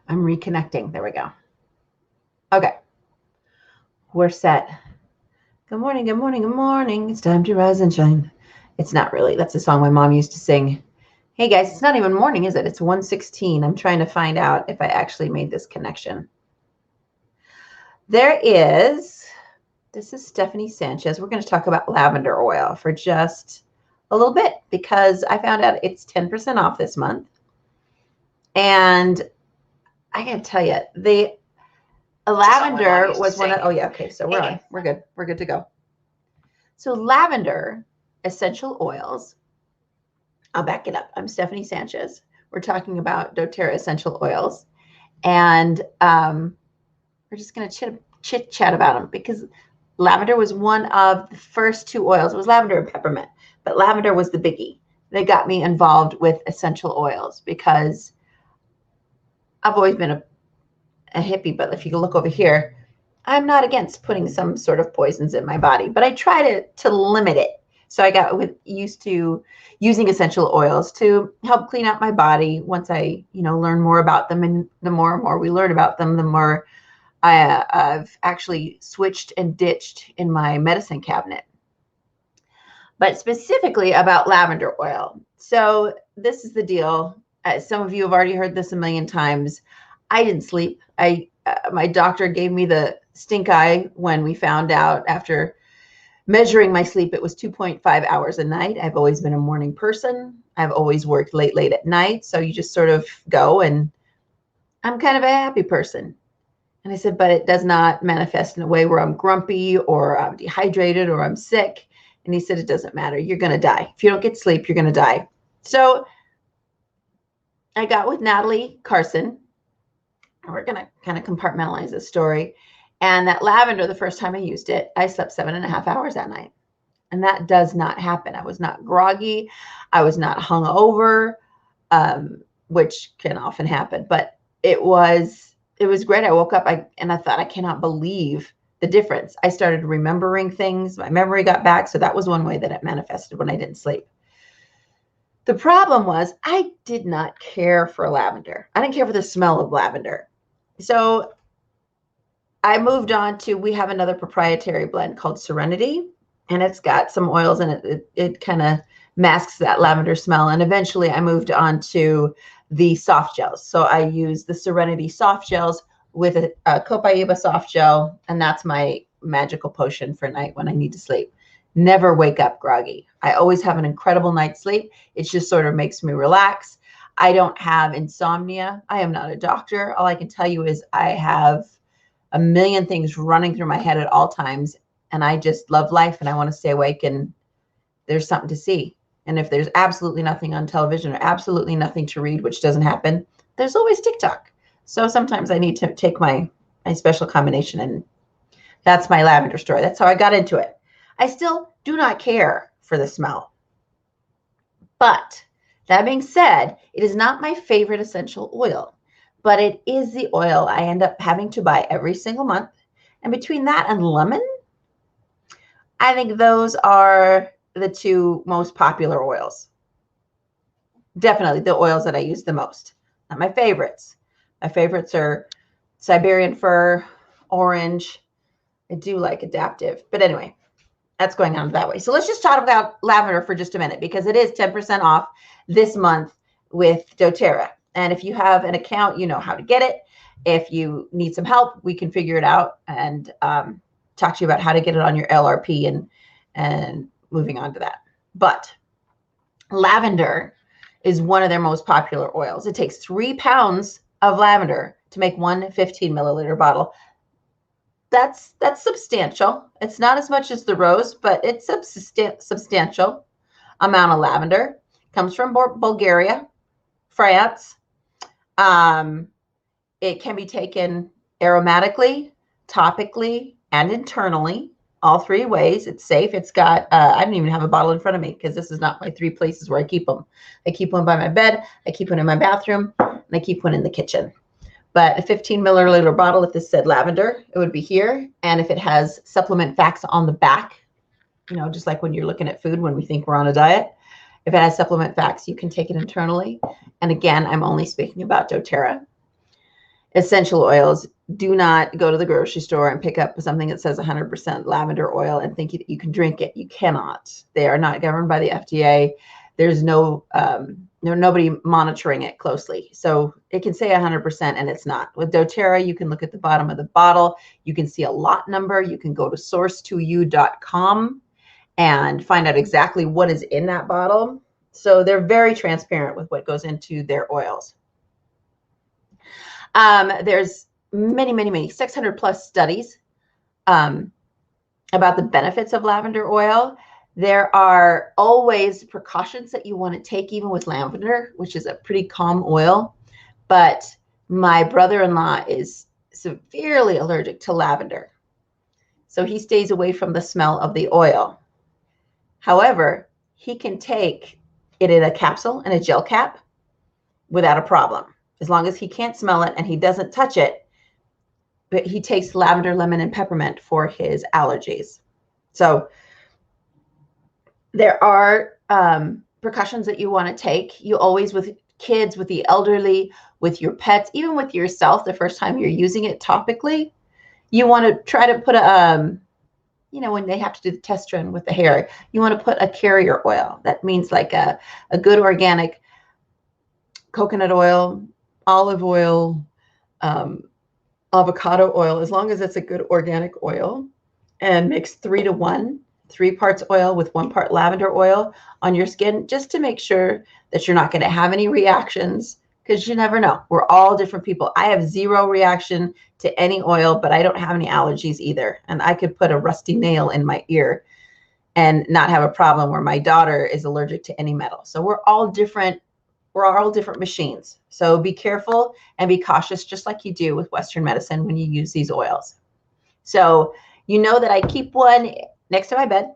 I'm reconnecting. There we go. Okay. We're set. Good morning, good morning, good morning. It's time to rise and shine. It's not really. That's a song my mom used to sing. Hey guys, it's not even morning, is it? It's 1:16. I'm trying to find out if I actually made this connection. This is Stephanie Sanchez. We're going to talk about lavender oil for just a little bit because I found out it's 10% off this month. And I got to tell you, the lavender was one of, oh yeah, okay, so we're on. We're good. We're good to go. So Lavender Essential Oils, I'll back it up. I'm Stephanie Sanchez. We're talking about dōTERRA Essential Oils. And we're just going to chit chat about them because lavender was one of the first two oils. It was lavender and peppermint, but lavender was the biggie. They got me involved with essential oils because I've always been a hippie, but if you look over here, I'm not against putting some sort of poisons in my body, but I try to limit it. So I got used to using essential oils to help clean out my body once I, learn more about them. And the more and more we learn about them, the more I've actually switched and ditched in my medicine cabinet. But specifically about lavender oil. So this is the deal. Some of you have already heard this a million times. I didn't sleep. My doctor gave me the stink eye when we found out after measuring my sleep. It was 2.5 hours a night. I've always been a morning person. I've always worked late at night. So you just sort of go, and I'm kind of a happy person. And I said, but it does not manifest in a way where I'm grumpy or I'm dehydrated or I'm sick. And he said, it doesn't matter. You're going to die. If you don't get sleep, you're going to die. So I got with Natalie Carson. We're going to kind of compartmentalize this story. And that lavender, the first time I used it, I slept 7.5 hours that night. And that does not happen. I was not groggy. I was not hungover, which can often happen. But it was great. I woke up and I thought, I cannot believe the difference. I started remembering things. My memory got back. So that was one way that it manifested when I didn't sleep. The problem was I did not care for lavender. I didn't care for the smell of lavender. So I moved on to, we have another proprietary blend called Serenity, and it's got some oils in it. It kind of masks that lavender smell. And eventually I moved on to the soft gels. So I use the Serenity soft gels with a Copaiba soft gel, and that's my magical potion for night when I need to sleep. Never wake up groggy. I always have an incredible night's sleep. It just sort of makes me relax. I don't have insomnia. I am not a doctor. All I can tell you is I have a million things running through my head at all times, and I just love life and I want to stay awake, and there's something to see. And if there's absolutely nothing on television or absolutely nothing to read, which doesn't happen, there's always TikTok. So sometimes I need to take my special combination, and that's my lavender story. That's how I got into it. I still do not care for the smell. But that being said, it is not my favorite essential oil, but it is the oil I end up having to buy every single month. And between that and lemon, I think those are the two most popular oils. Definitely the oils that I use the most. Not my favorites. My favorites are Siberian fir, orange. I do like adaptive. But anyway, that's going on that way. So let's just talk about lavender for just a minute because it is 10% off this month with dōTERRA. And if you have an account, you know how to get it. If you need some help, we can figure it out and talk to you about how to get it on your LRP and moving on to that. But lavender is one of their most popular oils. It takes 3 pounds of lavender to make one 15 milliliter bottle. That's substantial. It's not as much as the rose, but it's a substantial amount of lavender. Comes from Bulgaria, France. It can be taken aromatically, topically, and internally. All 3 ways. It's safe. It's got, I don't even have a bottle in front of me because this is not my 3 places where I keep them. I keep one by my bed, I keep one in my bathroom, and I keep one in the kitchen. But a 15 milliliter bottle, if this said lavender, it would be here. And if it has supplement facts on the back, just like when you're looking at food, when we think we're on a diet, if it has supplement facts, you can take it internally. And again, I'm only speaking about dōTERRA. essential oils. Do not go to the grocery store and pick up something that says 100% lavender oil and think you can drink it. You cannot. They are not governed by the FDA. There's nobody monitoring it closely. So it can say 100% and it's not. With dōTERRA, you can look at the bottom of the bottle. You can see a lot number. You can go to source2u.com and find out exactly what is in that bottle. So they're very transparent with what goes into their oils. There's many 600 plus studies about the benefits of lavender oil. There are always precautions that you want to take, even with lavender, which is a pretty calm oil. But my brother-in-law is severely allergic to lavender, so he stays away from the smell of the oil. However, he can take it in a capsule and a gel cap without a problem, as long as he can't smell it and he doesn't touch it. But he takes lavender, lemon, and peppermint for his allergies. So there are precautions that you want to take. You always, with kids, with the elderly, with your pets, even with yourself, the first time you're using it topically, you want to try to put a, when they have to do the test run with the hair, you want to put a carrier oil. That means like a good organic coconut oil, olive oil, avocado oil, as long as it's a good organic oil, and mix 3 to 1, 3 parts oil with 1 part lavender oil on your skin, just to make sure that you're not going to have any reactions, because you never know. We're all different people. I have 0 reaction to any oil, but I don't have any allergies either. And I could put a rusty nail in my ear and not have a problem, where my daughter is allergic to any metal. So we're all different. We're all different machines. So be careful and be cautious, just like you do with Western medicine when you use these oils. So you know that I keep one next to my bed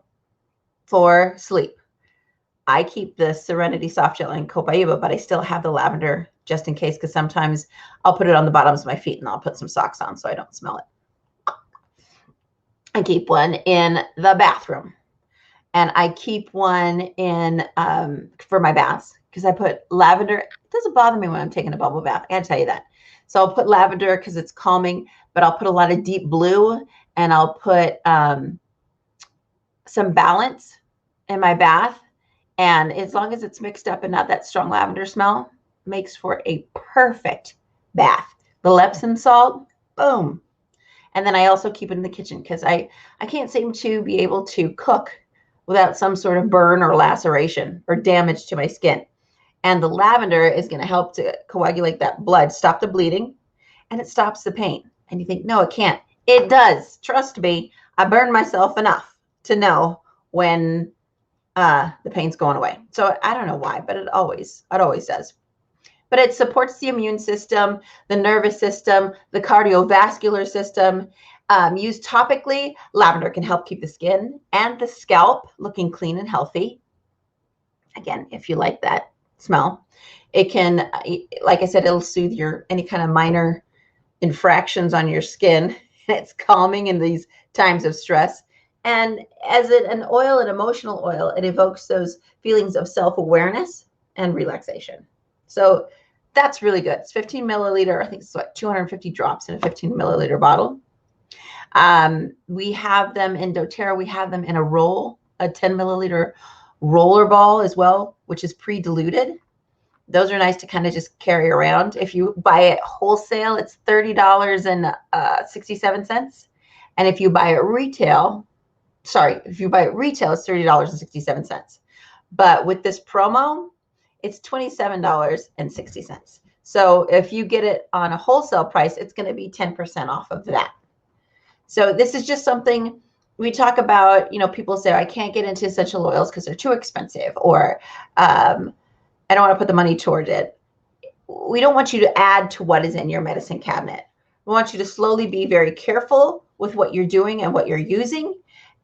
for sleep. I keep the Serenity Soft Gel in Copaiba, but I still have the lavender just in case, because sometimes I'll put it on the bottoms of my feet and I'll put some socks on so I don't smell it. I keep one in the bathroom, and I keep one in for my baths, because I put lavender. It doesn't bother me when I'm taking a bubble bath. I gotta tell you that. So I'll put lavender because it's calming, but I'll put a lot of deep blue, and I'll put some balance in my bath. And as long as it's mixed up and not that strong lavender smell, makes for a perfect bath. The Epsom salt, boom. And then I also keep it in the kitchen, because I can't seem to be able to cook without some sort of burn or laceration or damage to my skin. And the lavender is going to help to coagulate that blood, stop the bleeding, and it stops the pain. And you think, no, it can't. It does. Trust me. I burned myself enough to know when the pain's going away. So I don't know why, but it always does. But it supports the immune system, the nervous system, the cardiovascular system. Used topically, lavender can help keep the skin and the scalp looking clean and healthy. Again, if you like that smell, it can, like I said, it'll soothe any kind of minor infractions on your skin. It's calming in these times of stress. And as an oil, an emotional oil, it evokes those feelings of self-awareness and relaxation. So that's really good. It's 15 milliliter. I think it's what, 250 drops in a 15 milliliter bottle. We have them in dōTERRA. We have them in a roll, a 10 milliliter roller ball as well, which is pre-diluted. Those are nice to kind of just carry around. If you buy it wholesale, it's $30.67. And if you buy it retail, it's $30.67. But with this promo, it's $27.60. So if you get it on a wholesale price, it's going to be 10% off of that. So this is just something we talk about. People say, I can't get into essential oils because they're too expensive, or I don't want to put the money toward it. We don't want you to add to what is in your medicine cabinet. We want you to slowly be very careful with what you're doing and what you're using,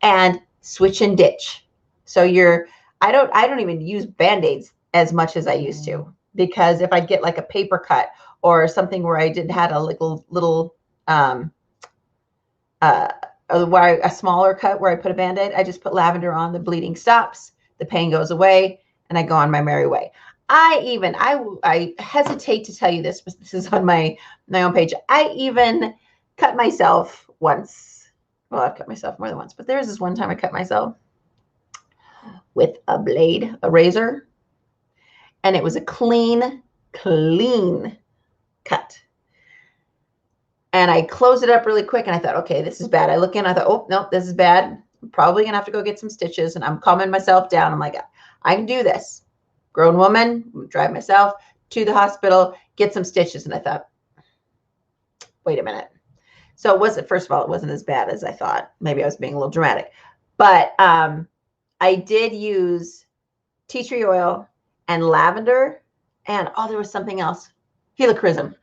and switch and ditch. So I don't even use Band-Aids as much as I used to, because if I get like a paper cut or something where I had a little a smaller cut where I put a Band-Aid, I just put lavender on, the bleeding stops, the pain goes away, and I go on my merry way. I hesitate to tell you this, but this is on my own page. I even cut myself once. Well, I've cut myself more than once, but there's this one time I cut myself with a blade, a razor, and it was a clean cut. And I closed it up really quick, and I thought, okay, this is bad. I look in, I thought, oh, no, this is bad. I'm probably going to have to go get some stitches, and I'm calming myself down. I'm like, I can do this. Grown woman, drive myself to the hospital, get some stitches. And I thought, wait a minute. So it wasn't, first of all, it wasn't as bad as I thought. Maybe I was being a little dramatic. But I did use tea tree oil and lavender, and oh, there was something else. Helichrysum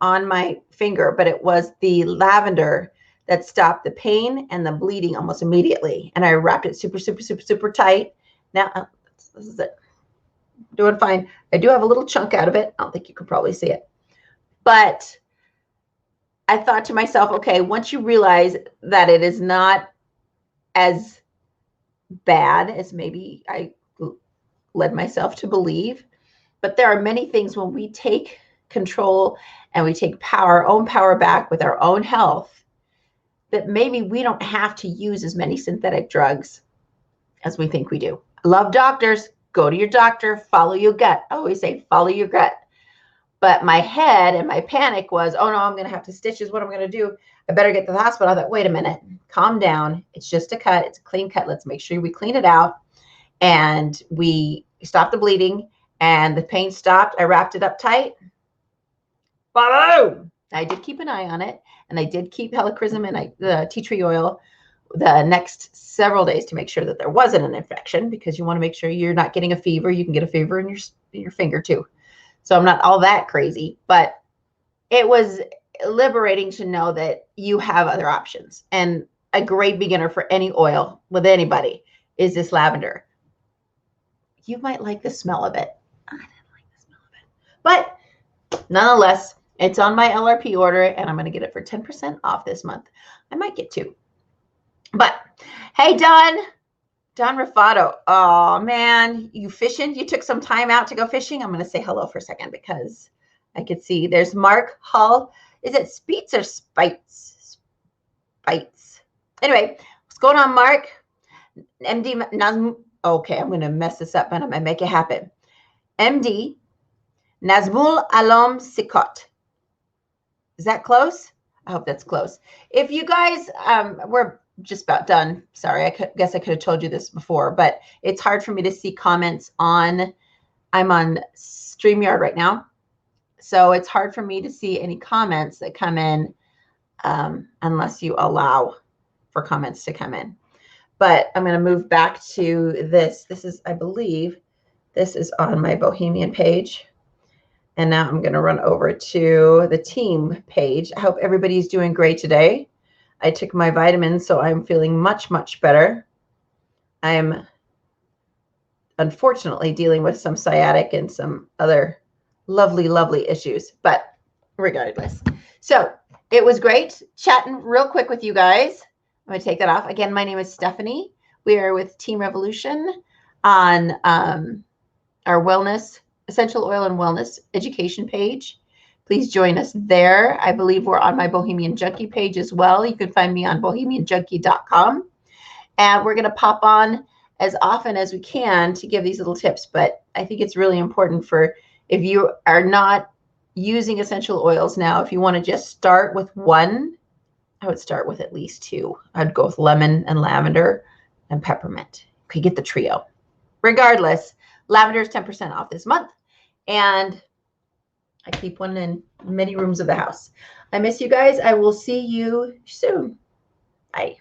on my finger, but it was the lavender that stopped the pain and the bleeding almost immediately. And I wrapped it super, super, super, super tight. Now, this is it. Doing fine. I do have a little chunk out of it. I don't think you can probably see it. But I thought to myself, okay, once you realize that it is not as bad as maybe I led myself to believe, but there are many things when we take control and we take our own power back with our own health, that maybe we don't have to use as many synthetic drugs as we think we do. I love doctors. Go to your doctor, follow your gut. I always say, follow your gut. But my head and my panic was, oh no, I'm going to have to stitches. What I'm going to do? I better get to the hospital. I thought, wait a minute, calm down. It's just a cut. It's a clean cut. Let's make sure we clean it out. And we stopped the bleeding and the pain stopped. I wrapped it up tight. Boom! I did keep an eye on it, and I did keep helichrysum and the tea tree oil the next several days to make sure that there wasn't an infection, because you want to make sure you're not getting a fever. You can get a fever in your finger too. So I'm not all that crazy, but it was liberating to know that you have other options. And a great beginner for any oil with anybody is this lavender. You might like the smell of it. I didn't like the smell of it. But nonetheless, it's on my LRP order, and I'm going to get it for 10% off this month. I might get 2. But hey, Don Raffato. Oh man, you fishing? You took some time out to go fishing? I'm going to say hello for a second because I could see there's Mark Hull. Is it Speets or Spites? Spites. Anyway, what's going on, Mark? MD Nazm. Okay, I'm going to mess this up, but I'm going to make it happen. MD Nazmul Alam Sikot. Is that close? I hope that's close. If you guys, we're just about done. Sorry, guess I could have told you this before, but it's hard for me to see comments on, I'm on StreamYard right now. So it's hard for me to see any comments that come in unless you allow for comments to come in. But I'm going to move back to this. This is, I believe, this is on my Bohemian page. And now I'm going to run over to the team page. I hope everybody's doing great today. I took my vitamins, so I'm feeling much, much better. I'm unfortunately dealing with some sciatic and some other lovely, lovely issues, but regardless. So it was great chatting real quick with you guys. I'm going to take that off. Again, my name is Stephanie. We are with Team Revolution on our Wellness, Essential Oil and Wellness education page. Please join us there. I believe we're on my Bohemian Junkie page as well. You can find me on bohemianjunkie.com. And we're going to pop on as often as we can to give these little tips. But I think it's really important for, if you are not using essential oils now, if you want to just start with one, I would start with at least 2. I'd go with lemon and lavender and peppermint. You could get the trio. Regardless, lavender is 10% off this month. And I keep one in many rooms of the house. I miss you guys. I will see you soon. Bye.